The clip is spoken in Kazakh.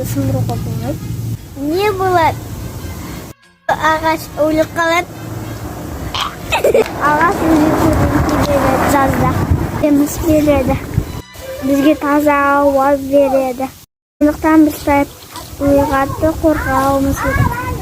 ағашты сындыруға болмайды. Не болады? Ағаш өліп қалады. Ағаш өзі береді жазда. Деміз береді. Бізге таза ауа береді. Сондықтан біз табиғатты қорғауымыз керек.